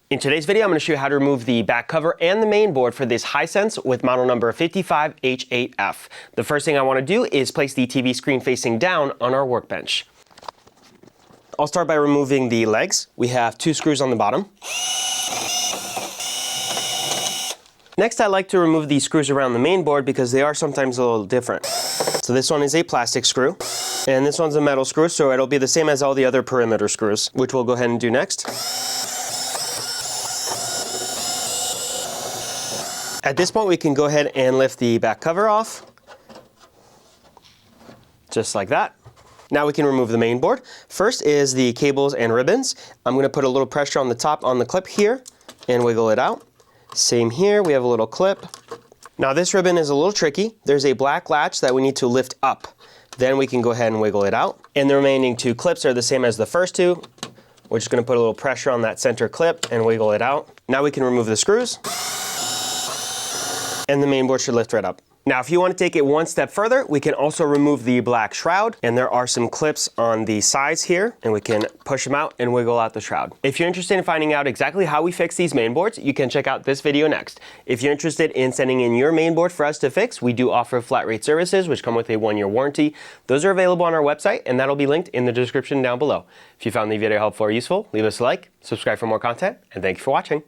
In today's video, I'm going to show you how to remove the back cover and the main board for this Hisense with model number 55H8F. The first thing I want to do is place the TV screen facing down on our workbench. I'll start by removing the legs. We have 2 screws on the bottom. Next, I like to remove the screws around the main board because they are sometimes a little different. So this one is a plastic screw, and this one's a metal screw, so it'll be the same as all the other perimeter screws, which we'll go ahead and do next. At this point, we can go ahead and lift the back cover off, just like that. Now we can remove the main board. First is the cables and ribbons. I'm going to put a little pressure on the top on the clip here and wiggle it out. Same here, we have a little clip. Now this ribbon is a little tricky. There's a black latch that we need to lift up. Then we can go ahead and wiggle it out. And the remaining 2 clips are the same as the first 2. We're just going to put a little pressure on that center clip and wiggle it out. Now we can remove the screws. And the main board should lift right up. Now, if you want to take it one step further, we can also remove the black shroud, and there are some clips on the sides here, and we can push them out and wiggle out the shroud. If you're interested in finding out exactly how we fix these main boards, you can check out this video next. If you're interested in sending in your main board for us to fix, we do offer flat rate services, which come with a 1-year warranty. Those are available on our website, and that'll be linked in the description down below. If you found the video helpful or useful, leave us a like, subscribe for more content, and thank you for watching.